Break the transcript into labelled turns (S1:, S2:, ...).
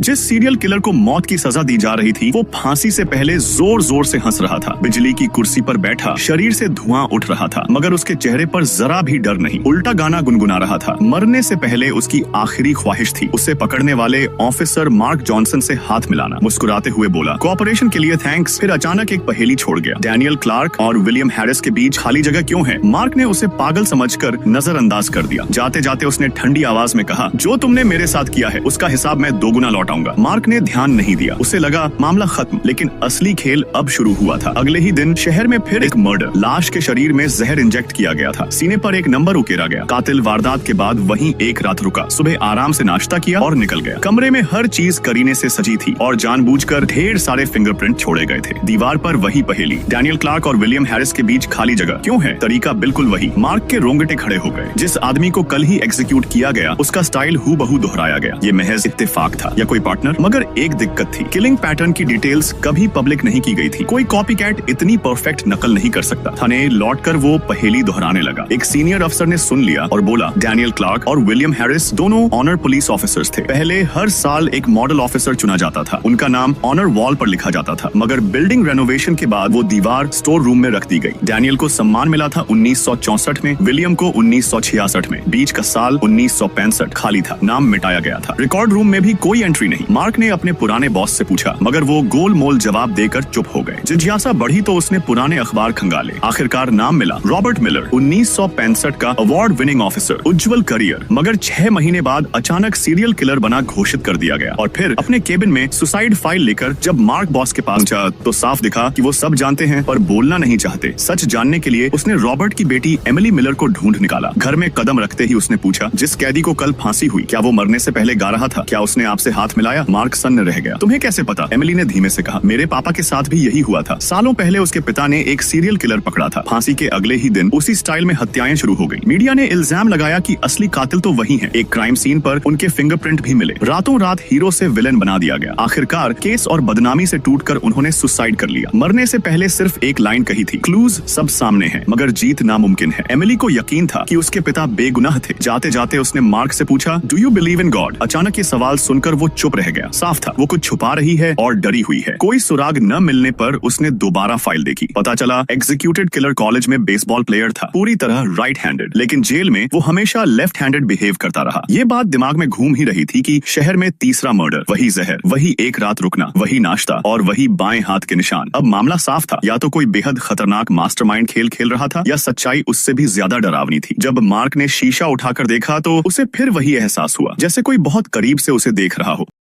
S1: जिस serial killer को मौत की सजा दी जा रही थी वो फांसी से पहले जोर जोर से हंस रहा था। बिजली की कुर्सी पर बैठा, शरीर से धुआं उठ रहा था, मगर उसके चेहरे पर जरा भी डर नहीं। उल्टा गाना गुनगुना रहा था। मरने से पहले उसकी आखिरी ख्वाहिश थी उसे पकड़ने वाले ऑफिसर मार्क जॉनसन से हाथ मिलाना। मुस्कुराते हुए बोला, कोऑपरेशन के लिए थैंक्स। फिर अचानक एक पहेली छोड़ गया। डैनियल क्लार्क और विलियम हैरिस के बीच खाली जगह क्यों है? मार्क ने उसे पागल समझकर नजरअंदाज कर दिया। जाते जाते उसने ठंडी आवाज में कहा, जो तुमने मेरे साथ किया है उसका हिसाब मैं दोगुना लौटाऊंगा। मार्क ने ध्यान नहीं दिया। उसे लगा मामला खत्म, लेकिन असली खेल अब शुरू हुआ था। अगले ही दिन शहर में फिर एक मर्डर। लाश के शरीर में जहर इंजेक्ट किया गया था। सीने पर एक नंबर उकेरा गया। कातिल वारदात के बाद वहीं एक रात रुका। सुबह आराम से नाश्ता किया और निकल गया। कमरे में हर चीज करीने से सजी थी और जानबूझकर ढेर सारे फिंगरप्रिंट छोड़े गए थे। दीवार पर वही पहेली, डैनियल क्लार्क और विलियम हैरिस के बीच खाली जगह क्यों है? तरीका बिल्कुल वही। मार्क के रोंगटे खड़े हो गए। जिस आदमी को कल ही एग्जीक्यूट किया गया उसका स्टाइल हूबहू दोहराया गया। ये महज इत्तेफाक था या कोई पार्टनर? मगर एक दिक्कत थी, किलिंग पैटर्न की डिटेल्स कभी पब्लिक नहीं की गई थी। कोई कॉपीकैट इतनी परफेक्ट नकल नहीं कर सकता। थाने लौटकर वो पहेली दोहराने लगा। एक सीनियर अफसर ने सुन लिया और बोला, डैनियल क्लार्क और विलियम हैरिस दोनों ऑनर पुलिस ऑफिसर्स थे। पहले हर साल एक मॉडल ऑफिसर चुना जाता था। उनका नाम ऑनर वॉल पर लिखा जाता था, मगर बिल्डिंग रेनोवेशन के बाद वो दीवार स्टोर रूम में रख दी गई। डैनियल को सम्मान मिला था 1964 में, विलियम को 1966 में। बीच का साल 1965 खाली था, नाम मिटाया गया था। रिकॉर्ड रूम में भी कोई एंट्री नहीं। मार्क ने अपने पुराने बॉस से पूछा, मगर वो गोल मोल जवाब देकर चुप हो गए। जिज्ञासा बढ़ी तो उसने पुराने अखबार खंगाले। आखिरकार नाम मिला, रॉबर्ट मिलर, 1965 का अवार्ड विनिंग ऑफिसर, उज्जवल करियर। मगर 6 महीने बाद अचानक सीरियल किलर बना घोषित कर दिया गया। और फिर अपने केबिन में सुसाइड फाइल लेकर जब मार्क बॉस के पास पहुंचा तो साफ दिखा कि वो सब जानते हैं पर बोलना नहीं चाहते। सच जानने के लिए उसने रॉबर्ट की बेटी एमिली मिलर को ढूंढ निकाला। घर में कदम रखते ही उसने पूछा, जिस कैदी को कल फांसी हुई, क्या वो मरने से पहले गा रहा था? क्या उसने आपसे हाथ मिलाया? मार्क सन्न रह गया। तुम्हें कैसे पता? एमिली ने धीमे से कहा, मेरे पापा के साथ भी यही हुआ था। सालों पहले उसके पिता ने एक सीरियल किलर पकड़ा था। फांसी के अगले ही दिन उसी स्टाइल में हत्याएं शुरू हो गई। मीडिया ने इल्जाम लगाया कि असली कातिल तो वही है। एक क्राइम सीन पर उनके फिंगरप्रिंट भी मिले। रातों रात हीरो से विलेन बना दिया गया। आखिरकार केस और बदनामी से टूटकर उन्होंने सुसाइड कर लिया। मरने से पहले सिर्फ एक लाइन कही थी, क्लूज सब सामने हैं, मगर जीत नामुमकिन है। एमिली को यकीन था कि उसके पिता बेगुनाह थे। जाते जाते उसने मार्क से पूछा, do you believe in God? अचानक ये सवाल सुनकर वो चुप रह गया। साफ था वो कुछ छुपा रही है और डरी हुई है। कोई सुराग न मिलने पर उसने दोबारा फाइल देखी। पता चला एग्जीक्यूटेड किलर कॉलेज में बेसबॉल प्लेयर था, पूरी तरह राइट हैंडेड, लेकिन जेल में वो हमेशा लेफ्ट हैंडेड बिहेव करता रहा। ये बात दिमाग में घूम ही रही थी कि शहर में तीसरा मर्डर, वही जहर, वही एक रात रुकना, वही नाश्ता और वही बाएं हाथ के निशान। अब मामला साफ था, या तो कोई बेहद खतरनाक मास्टरमाइंड खेल खेल रहा था या सच्चाई उससे भी ज्यादा डरावनी थी। जब मार्क ने शीशा उठाकर देखा तो उसे फिर वही एहसास हुआ, जैसे कोई बहुत करीब से उसे देख रहा हो।